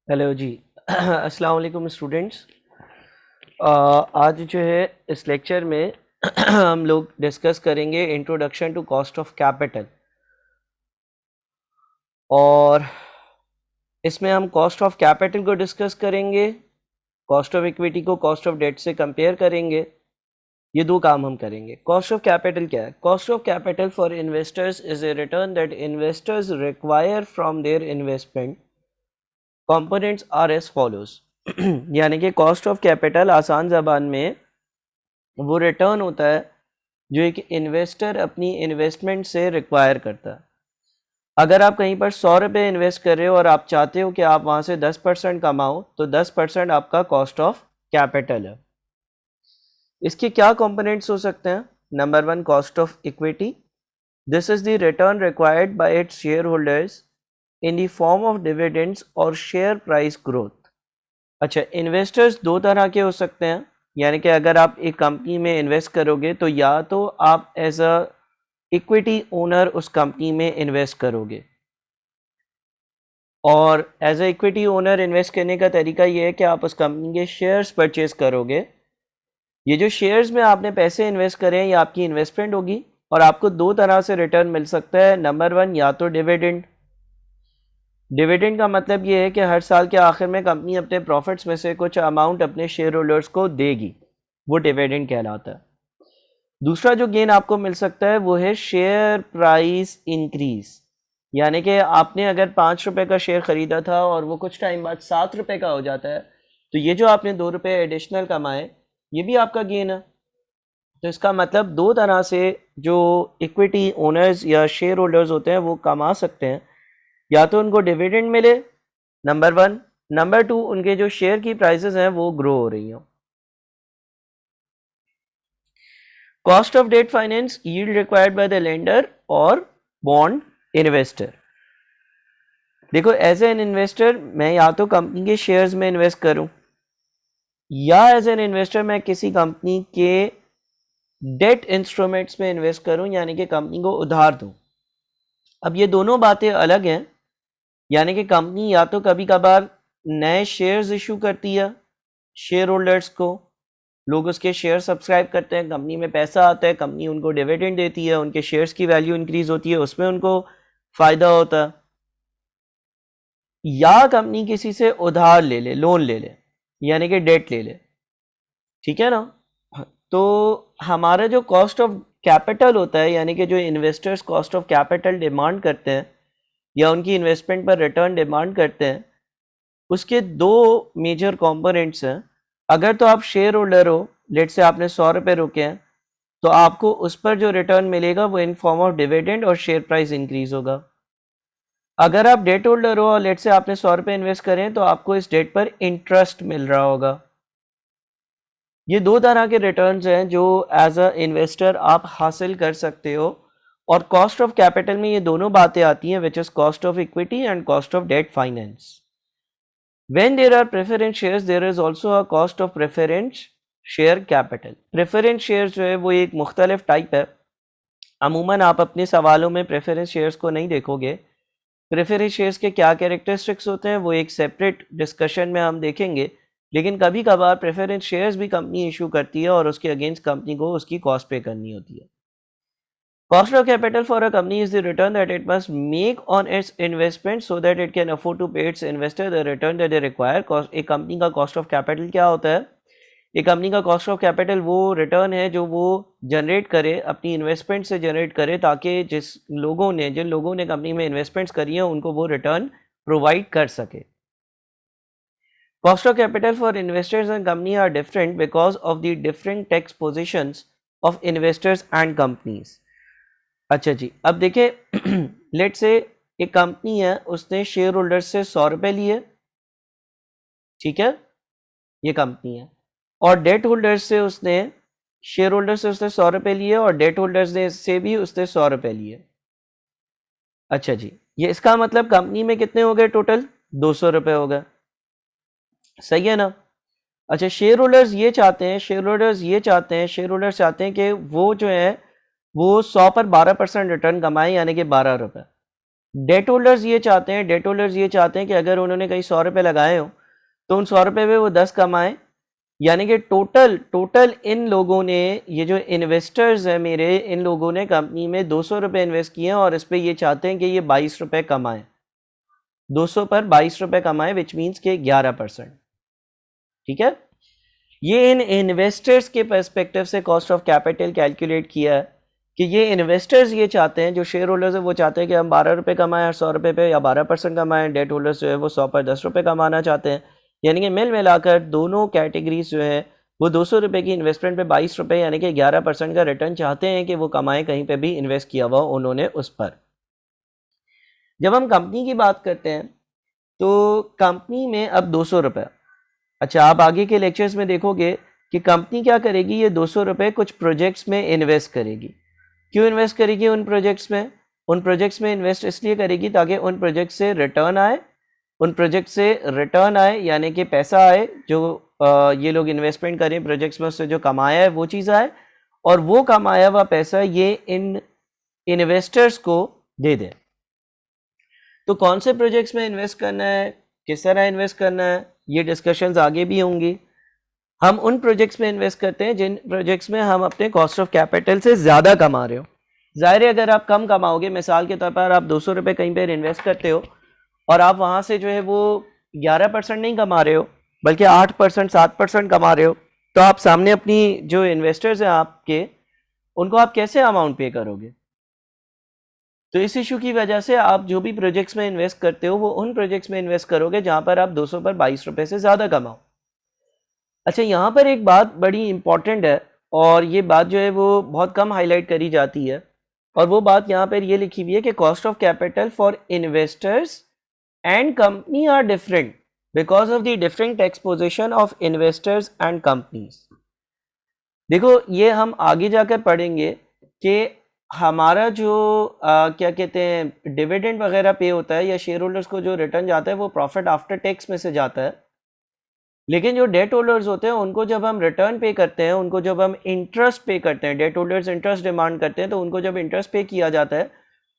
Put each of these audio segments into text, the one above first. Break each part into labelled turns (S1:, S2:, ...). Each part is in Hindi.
S1: हेलो जी। अस्सलाम वालेकुम स्टूडेंट्स। आज जो है इस लेक्चर में हम लोग डिस्कस करेंगे introduction to cost of capital. और इसमें हम कॉस्ट ऑफ कैपिटल को डिस्कस करेंगे, कॉस्ट ऑफ इक्विटी को कॉस्ट ऑफ डेट से कंपेयर करेंगे। ये दो काम हम करेंगे। कॉस्ट ऑफ कैपिटल क्या है? Cost of capital for investors is a return that investors require from their investment. Components are as follows. यानी कि कॉस्ट ऑफ कैपिटल आसान ज़बान में वो रिटर्न होता है जो एक इन्वेस्टर अपनी इन्वेस्टमेंट से रिक्वायर करता है। अगर आप कहीं पर 100 रुपये इन्वेस्ट कर रहे हो और आप चाहते हो कि आप वहाँ से 10% कमाओ, तो 10% आपका कॉस्ट ऑफ कैपिटल है। इसके क्या कंपोनेंट्स हो सकते हैं? Number 1, cost of equity. This is the return required by its share holders in the form of dividends और शेयर प्राइस ग्रोथ। अच्छा, इन्वेस्टर्स दो तरह के हो सकते हैं। यानी कि अगर आप एक कंपनी में इन्वेस्ट करोगे तो या तो आप एज अ इक्विटी ओनर उस कंपनी में इन्वेस्ट करोगे, और as a equity owner invest करने का तरीका ये है कि आप उस कंपनी के शेयर्स परचेज करोगे। ये जो शेयर्स में आपने पैसे इन्वेस्ट करे हैं ये आपकी इन्वेस्टमेंट होगी, और आपको दो तरह से रिटर्न मिल सकता है। नंबर 1, या तो डिविडेंड। डिविडेंड का मतलब ये है कि हर साल के आखिर में कंपनी अपने प्रॉफिट्स में से कुछ अमाउंट अपने शेयर होल्डर्स को देगी, वो डिविडेंड कहलाता है। दूसरा जो गेन आपको मिल सकता है वो है शेयर प्राइस इंक्रीज। यानी कि आपने अगर 5 रुपए का शेयर खरीदा था और वो कुछ टाइम बाद 7 रुपए का हो जाता है, तो ये जो आपने 2 रुपए एडिशनल कमाए ये भी आपका गेन है। तो इसका मतलब दो तरह से जो इक्विटी ओनर्स या शेयर होल्डर्स होते हैं वो कमा सकते हैं। या तो उनको डिविडेंड मिले, नंबर 1। नंबर 2, उनके जो शेयर की प्राइसेस हैं वो ग्रो हो रही हो। Cost of debt finance, yield required by the lender और बॉन्ड इन्वेस्टर। देखो, एज एन इन्वेस्टर मैं या तो कंपनी के शेयर्स में इन्वेस्ट करूं, या एज एन इन्वेस्टर मैं किसी कंपनी के डेट इंस्ट्रूमेंट्स में इन्वेस्ट करूं, यानी कि कंपनी को उधार दूं। अब ये दोनों बातें अलग हैं। यानी कि कंपनी या तो कभी कभार नए शेयर्स इशू करती है शेयर होल्डर्स को, लोग उसके शेयर सब्सक्राइब करते हैं, कंपनी में पैसा आता है, कंपनी उनको डिविडेंड देती है, उनके शेयर्स की वैल्यू इंक्रीज होती है, उसमें उनको फायदा होता है। या कंपनी किसी से उधार ले ले, लोन ले ले, यानी कि डेट ले ले। ठीक है ना? तो हमारा जो कॉस्ट ऑफ कैपिटल होता है, यानी कि जो investors cost of capital demand करते हैं या उनकी इन्वेस्टमेंट पर रिटर्न डिमांड करते हैं, उसके दो मेजर कंपोनेंट्स हैं। अगर तो आप शेयर होल्डर हो, लेट से आपने 100 रुपये रोके हैं, तो आपको उस पर जो रिटर्न मिलेगा वो इन फॉर्म ऑफ डिविडेंड और शेयर प्राइस इंक्रीज होगा। अगर आप डेट होल्डर हो और लेट से आपने 100 रुपये इन्वेस्ट करें, तो आपको इस डेट पर इंटरेस्ट मिल रहा होगा। ये दो तरह के रिटर्न्स हैं जो एज अ इन्वेस्टर आप हासिल कर सकते हो। और कॉस्ट ऑफ कैपिटल में ये दोनों बातें आती हैं, which is cost of equity and cost of debt finance. When there are preference shares, there is also a cost of preference share capital. Preference shares जो है वो एक मुख्तलिफ टाइप है। अमूमन आप अपने सवालों में प्रेफरेंस शेयर्स को नहीं देखोगे। प्रेफरेंस शेयर्स के क्या कैरेक्टरिस्टिक्स होते हैं वो एक सेपरेट डिस्कशन में हम देखेंगे, लेकिन कभी कभार प्रेफरेंस शेयर्स भी कंपनी इशू करती है और उसके अगेंस्ट कंपनी को उसकी कॉस्ट पे करनी होती है। Cost of capital for a company is the return that it must make on its investment so that it can afford to pay its investor the return that they require. एक कंपनी का कॉस्ट ऑफ कैपिटल क्या होता है? एक कंपनी का कॉस्ट ऑफ कैपिटल वो रिटर्न है जो वो जनरेट करे, अपनी इन्वेस्टमेंट से जनरेट करे, ताकि जिन लोगों ने कंपनी में इन्वेस्टमेंट्स करी हैं उनको वो रिटर्न प्रोवाइड कर सके। Cost of capital for investors and company are different because of the different tax positions of investors and companies. अच्छा जी, अब देखिए लेट से एक कंपनी है, उसने शेयर होल्डर से 100 रुपये लिए। ठीक है, ये कंपनी है, और डेट होल्डर से उसने शेयर होल्डर से उसने 100 रुपये लिए और डेट होल्डर्स ने से भी उसने 100 रुपये लिए। अच्छा जी, ये इसका मतलब कंपनी में कितने हो गए? टोटल 200 रुपये हो गए। सही है ना? अच्छा, शेयर होल्डर्स ये चाहते हैं, शेयर होल्डर्स चाहते हैं कि वो जो है वो 100 पर 12% रिटर्न कमाए, यानी कि 12 रुपये। डेट होल्डर्स ये चाहते हैं, डेट होल्डर्स ये चाहते हैं कि अगर उन्होंने कहीं 100 रुपये लगाए हो तो उन 100 रुपये पे वो 10 कमाएं, यानी कि टोटल टोटल इन लोगों ने, ये जो इन्वेस्टर्स हैं मेरे, इन लोगों ने कंपनी में 200 रुपये इन्वेस्ट किए हैं और इस पे ये चाहते हैं कि ये 22 रुपये कमाएं, 200 पर 22 रुपये कमाएं, विच मीन्स के 11%। ठीक है, ये इन इन्वेस्टर्स के पर्सपेक्टिव से कॉस्ट ऑफ कैपिटल कैलकुलेट किया है कि ये इन्वेस्टर्स ये चाहते हैं, जो शेयर होल्डर्स है वो चाहते हैं कि हम 12 रुपये कमाएं 100 रुपये पे, या 12% कमाएं। डेट होल्डर्स जो है वो 100 पर 10 रुपये कमाना चाहते हैं, यानी कि मिल मिलाकर दोनों कैटेगरीज जो है वो 200 रुपये की इन्वेस्टमेंट पे 22 रुपये यानी कि 11% का रिटर्न चाहते हैं कि वो कमाएं, कहीं पे भी इन्वेस्ट किया हुआ उन्होंने उस पर। जब हम कंपनी की बात करते हैं तो कंपनी में अब 200 रुपये, अच्छा आप आगे के लेक्चर्स में देखोगे कि कंपनी क्या करेगी, ये 200 रुपये कुछ प्रोजेक्ट्स में इन्वेस्ट करेगी। क्यों इन्वेस्ट करेगी उन प्रोजेक्ट्स में? उन प्रोजेक्ट्स में इन्वेस्ट इसलिए करेगी ताकि उन प्रोजेक्ट से रिटर्न आए, उन प्रोजेक्ट से रिटर्न आए यानी कि पैसा आए, जो ये लोग इन्वेस्टमेंट करें प्रोजेक्ट्स में, उससे जो कमाया है वो चीज़ आए, और वो कमाया हुआ पैसा ये इन इन्वेस्टर्स को दे दें। तो कौन से प्रोजेक्ट्स में इन्वेस्ट करना है, किस तरह इन्वेस्ट करना है, ये डिस्कशंस आगे भी होंगी। हम उन प्रोजेक्ट्स में इन्वेस्ट करते हैं जिन प्रोजेक्ट्स में हम अपने कॉस्ट ऑफ कैपिटल से ज़्यादा कमा रहे हो। ज़ाहिर है अगर आप कम कमाओगे, मिसाल के तौर पर आप 200 रुपये कहीं पर इन्वेस्ट करते हो और आप वहाँ से जो है वो 11% नहीं कमा रहे हो बल्कि 8% 7% कमा रहे हो, तो आप सामने अपनी जो इन्वेस्टर्स हैं आपके, उनको आप कैसे अमाउंट पे करोगे? तो इस इशू की वजह से आप जो भी प्रोजेक्ट्स में इन्वेस्ट करते हो वो उन प्रोजेक्ट्स में इन्वेस्ट करोगे जहाँ पर आप 200 पर 22 रुपये से ज़्यादा कमाओ। अच्छा, यहाँ पर एक बात बड़ी इंपॉर्टेंट है और ये बात जो है वो बहुत कम हाईलाइट करी जाती है, और वो बात यहाँ पर ये लिखी हुई है कि cost of capital for investors and company are different because of the different tax position of investors and companies. देखो ये हम आगे जाकर पढ़ेंगे कि हमारा जो क्या कहते हैं डिविडेंड वगैरह पे होता है या शेयर होल्डर्स को जो रिटर्न जाता है वो प्रॉफिट आफ्टर टैक्स में से जाता है, लेकिन जो डेट होल्डर्स होते हैं उनको जब हम रिटर्न पे करते हैं, उनको जब हम इंटरेस्ट पे करते हैं, डेट होल्डर्स इंटरेस्ट डिमांड करते हैं, तो उनको जब इंटरेस्ट पे किया जाता है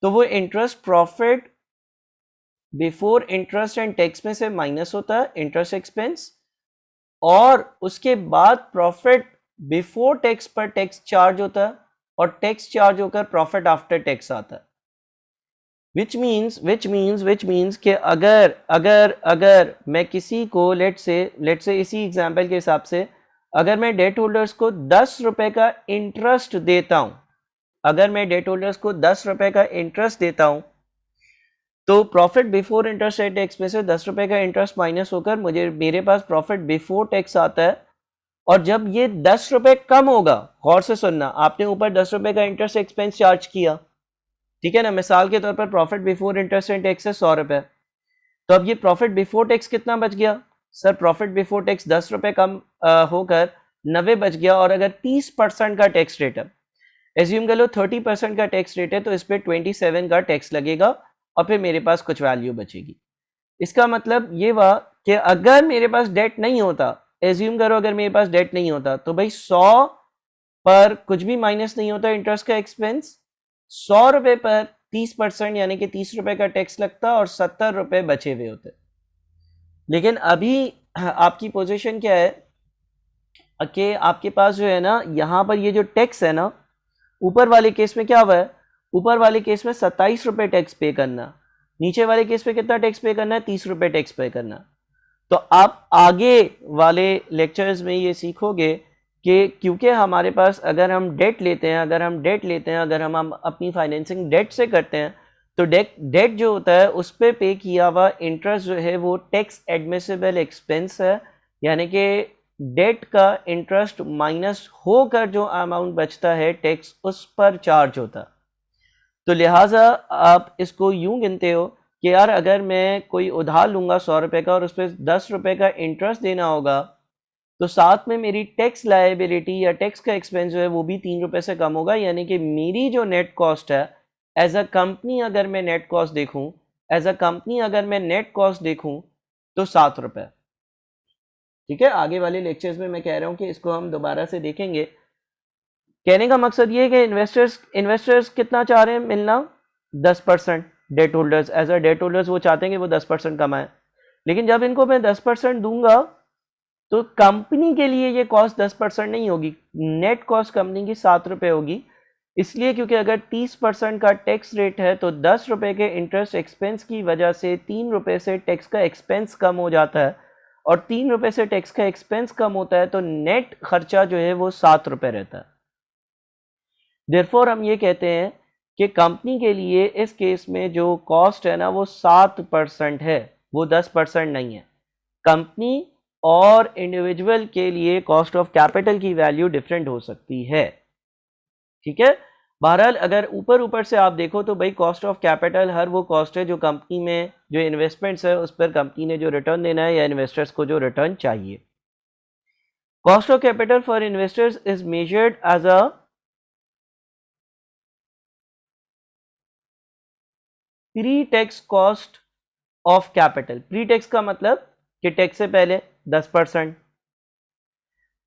S1: तो वो interest profit before interest and tax में से माइनस होता है, इंटरेस्ट एक्सपेंस, और उसके बाद प्रॉफिट बिफोर टैक्स पर टैक्स चार्ज होता है और टैक्स चार्ज होकर प्रॉफिट आफ्टर टैक्स आता है। विच मीन्स कि अगर मैं किसी को लेट से इसी एग्जाम्पल के हिसाब से अगर मैं डेट होल्डर्स को 10 रुपए का इंटरेस्ट देता हूं, अगर मैं डेट होल्डर्स को 10 रुपए का इंटरेस्ट देता हूं तो profit before interest and tax में से 10 रुपए का इंटरेस्ट माइनस होकर मेरे पास प्रॉफिट बिफोर टैक्स आता है। और जब ये 10 रुपए कम होगा, गौर से सुनना, आपने ऊपर 10 रुपए का इंटरेस्ट एक्सपेंस चार्ज किया, ठीक है ना, मिसाल के तौर पर profit before interest and tax है 100 रुपए, तो अब ये प्रॉफिट बिफोर टैक्स कितना बच गया? सर प्रॉफिट बिफोर टैक्स 10 रुपए कम होकर 90 बच गया, और अगर 30% का टैक्स रेट है, एज्यूम कर लो 30% का टैक्स रेट है, तो इस पर 27 का टैक्स लगेगा और फिर मेरे पास कुछ वैल्यू बचेगी। इसका मतलब ये हुआ कि अगर मेरे पास डेट नहीं होता, एज्यूम करो अगर मेरे पास डेट नहीं होता, तो भाई 100 पर कुछ भी माइनस नहीं होता इंटरेस्ट का एक्सपेंस, 100 रुपए पर 30% यानी कि 30 रुपए का टैक्स लगता और 70 रुपए बचे हुए होते। लेकिन अभी आपकी पोजीशन क्या है कि आपके पास जो है ना, यहाँ पर ये जो टैक्स है ना, ऊपर वाले केस में क्या हुआ है, ऊपर वाले केस में 27 रुपए टैक्स पे करना, नीचे वाले केस में कितना टैक्स पे करना है, 30 रुपए टैक्स पे करना। तो आप आगे वाले लेक्चर्स में ये सीखोगे कि क्योंकि हमारे पास अगर हम डेट लेते हैं, अगर हम अपनी फाइनेंसिंग डेट से करते हैं, तो डेट जो होता है उस पर पे किया हुआ इंटरेस्ट जो है वो टैक्स एडमिसिबल एक्सपेंस है, यानी कि डेट का इंटरेस्ट माइनस होकर जो अमाउंट बचता है टैक्स उस पर चार्ज होता। तो लिहाजा आप इसको यूं गिनते हो कि यार अगर मैं कोई उधार लूंगा 100 रुपए का और उस पर 10 रुपए का इंटरेस्ट देना होगा, तो साथ में मेरी टैक्स लायबिलिटी या टैक्स का एक्सपेंस जो है वो भी 3 रुपए से कम होगा, यानी कि मेरी जो नेट कॉस्ट है एज अ कंपनी, अगर मैं नेट कॉस्ट देखूं तो 7 रुपए। ठीक है, आगे वाले लेक्चर्स में मैं कह रहा हूं कि इसको हम दोबारा से देखेंगे। कहने का मकसद ये है कि इन्वेस्टर्स कितना चाह रहे हैं मिलना, 10%। Debt holders, as a debt holders वो चाहते हैं कि वो 10% कमाएं, लेकिन जब इनको मैं 10% दूंगा तो कंपनी के लिए ये कॉस्ट 10% नहीं होगी, नेट कॉस्ट कंपनी की 7 रुपये होगी। इसलिए क्योंकि अगर 30% का टैक्स रेट है तो 10 रुपये के इंटरेस्ट एक्सपेंस की वजह से 3 रुपये से टैक्स का एक्सपेंस कम हो जाता है, और 3 रुपये से टैक्स का एक्सपेंस कम होता है तो नेट खर्चा जो है वो 7 रुपये रहता है। देयरफॉर हम ये कहते हैं कि कंपनी के लिए इस केस में जो कॉस्ट है ना वो 7% है, वो 10% नहीं है। कंपनी और इंडिविजुअल के लिए कॉस्ट ऑफ कैपिटल की वैल्यू डिफरेंट हो सकती है, ठीक है। बहरहाल अगर ऊपर ऊपर से आप देखो तो भाई कॉस्ट ऑफ कैपिटल हर वो कॉस्ट है जो कंपनी में जो इन्वेस्टमेंट्स है उस पर कंपनी ने जो रिटर्न देना है या इन्वेस्टर्स को जो रिटर्न चाहिए। Cost of capital for investors is measured as a pre tax cost of capital. Pre tax का मतलब कि टैक्स से पहले 10%।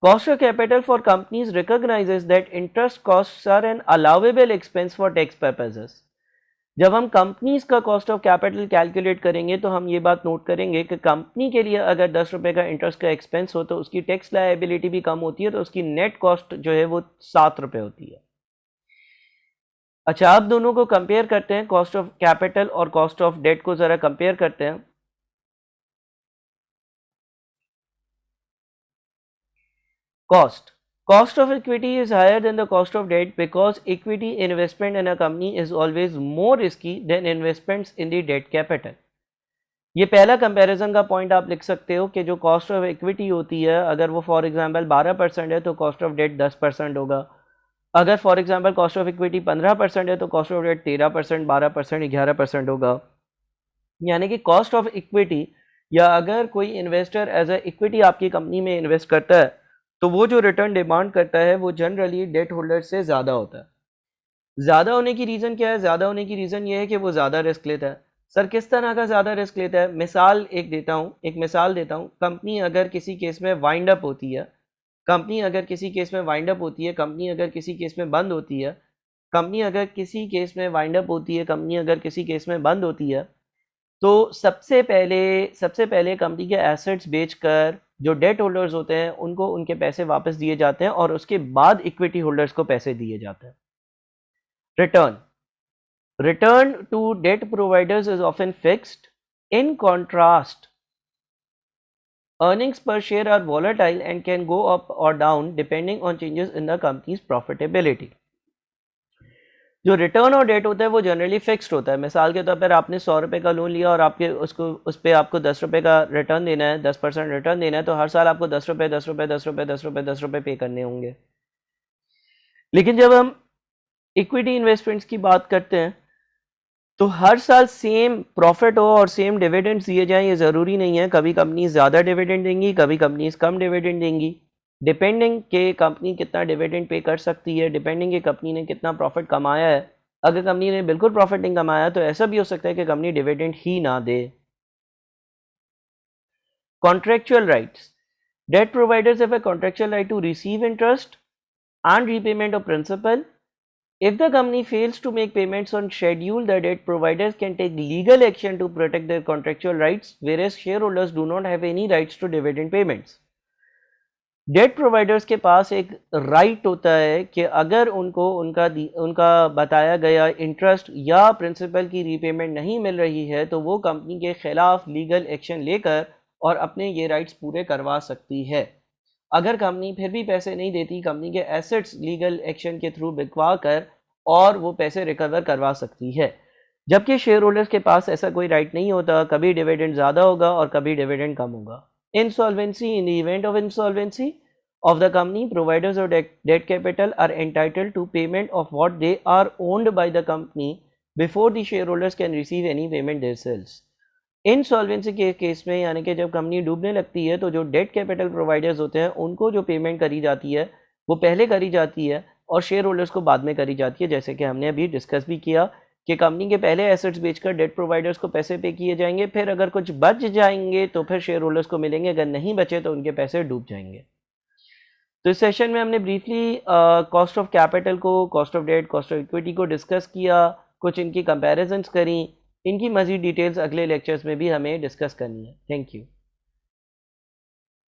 S1: Cost of capital for companies recognizes that interest costs are an allowable expense for tax purposes. जब हम कंपनीज का कॉस्ट ऑफ कैपिटल कैलकुलेट करेंगे तो हम ये बात नोट करेंगे कि कंपनी के लिए अगर 10 रुपये का इंटरेस्ट का एक्सपेंस हो तो उसकी टैक्स लायबिलिटी भी कम होती है, तो उसकी नेट कॉस्ट जो है वो 7 रुपये होती है। अच्छा, आप दोनों को कंपेयर करते हैं, कॉस्ट ऑफ कैपिटल और कॉस्ट ऑफ डेट को ज़रा कंपेयर करते हैं। Cost of equity is higher than the cost of debt because equity investment in a company is always more risky than investments in the debt capital. ये पहला कंपैरिजन का पॉइंट आप लिख सकते हो कि जो कॉस्ट ऑफ इक्विटी होती है अगर वो फॉर एग्जांपल 12% है तो कॉस्ट ऑफ डेट 10% होगा। अगर for example cost of equity 15% है तो कॉस्ट ऑफ डेट 13%, 12%, 11% होगा। यानी कि कॉस्ट ऑफ इक्विटी, या अगर कोई इन्वेस्टर एज ए इक्विटी आपकी कंपनी में इन्वेस्ट करता है तो वो जो रिटर्न डिमांड करता है वो जनरली डेट होल्डर से ज़्यादा होता है। ज़्यादा होने की रीज़न क्या है? ज़्यादा होने की रीज़न ये है कि वो ज़्यादा रिस्क लेता है। सर किस तरह का ज़्यादा रिस्क लेता है? मिसाल एक मिसाल देता हूँ। कंपनी अगर किसी केस में वाइंड अप होती है, कंपनी अगर किसी केस में वाइंड अप होती है, कंपनी अगर किसी केस में बंद होती है, कंपनी अगर किसी केस में वाइंड अप होती है, कंपनी अगर किसी केस में बंद होती है, तो सबसे पहले कंपनी के एसेट्स बेचकर जो डेट होल्डर्स होते हैं उनको उनके पैसे वापस दिए जाते हैं और उसके बाद इक्विटी होल्डर्स को पैसे दिए जाते हैं। Return to debt providers is often fixed. In contrast, earnings per share are volatile and can go up or down depending on changes in the company's profitability. जो रिटर्न और डेट होता है वो जनरली फिक्स्ड होता है। मिसाल के तौर पर आपने 100 रुपये का लोन लिया और आपके उस पर आपको 10 रुपये का रिटर्न देना है, 10% रिटर्न देना है, तो हर साल आपको 10 रुपये 10 रुपये 10 रुपये 10 रुपये 10 रुपये पे करने होंगे। लेकिन जब हम इक्विटी इन्वेस्टमेंट्स की बात करते हैं तो हर साल सेम प्रॉफिट हो और सेम डिविडेंड्स दिए जाएं ये ज़रूरी नहीं है। कभी कंपनी ज़्यादा डिविडेंड देंगी, कभी कंपनीज कम डिविडेंड देंगी, डिपेंडिंग के कंपनी कितना डिविडेंड पे कर सकती है, डिपेंडिंग के कंपनी ने कितना प्रॉफिट कमाया है। अगर कंपनी ने बिल्कुल प्रॉफिट नहीं कमाया तो ऐसा भी हो सकता है कि कंपनी डिविडेंड ही ना दे। Contractual rights, debt providers have a contractual right to receive interest and repayment of principal. If the company fails to make payments on schedule, the debt providers can take legal action to protect their contractual rights, whereas shareholders do not have any rights to dividend payments. Debt providers के पास एक राइट होता है कि अगर उनको उनका बताया गया इंटरेस्ट या प्रिंसिपल की रीपेमेंट नहीं मिल रही है तो वो कंपनी के खिलाफ लीगल एक्शन लेकर और अपने ये राइट्स पूरे करवा सकती है। अगर कंपनी फिर भी पैसे नहीं देती, कंपनी के एसेट्स लीगल एक्शन के थ्रू बिकवा कर और वो पैसे रिकवर करवा सकती है। जबकि शेयर होल्डर्स के पास ऐसा कोई राइट नहीं होता। कभी डिविडेंड ज़्यादा होगा और कभी डिविडेंड कम होगा। Insolvency, in the event of insolvency of the company, providers of debt capital are entitled to payment of what they are owned by the company before the shareholders can receive any payment themselves. Insolvency के केस में यानी कि जब कंपनी डूबने लगती है तो जो डेट कैपिटल प्रोवाइडर्स होते हैं उनको जो पेमेंट करी जाती है वो पहले करी जाती है और शेयर होल्डर्स को बाद में करी जाती है। जैसे कि हमने अभी डिस्कस भी किया कि कंपनी के पहले एसेट्स बेचकर डेट प्रोवाइडर्स को पैसे पे किए जाएंगे, फिर अगर कुछ बच जाएंगे तो फिर शेयर होल्डर्स को मिलेंगे, अगर नहीं बचे तो उनके पैसे डूब जाएंगे। तो इस सेशन में हमने ब्रीफली कॉस्ट ऑफ कैपिटल को, cost of debt, cost of equity को डिस्कस किया, कुछ इनकी कंपैरिजन्स करी। इनकी मज़ीद डिटेल्स अगले लेक्चर्स में भी हमें डिस्कस करनी है। Thank you.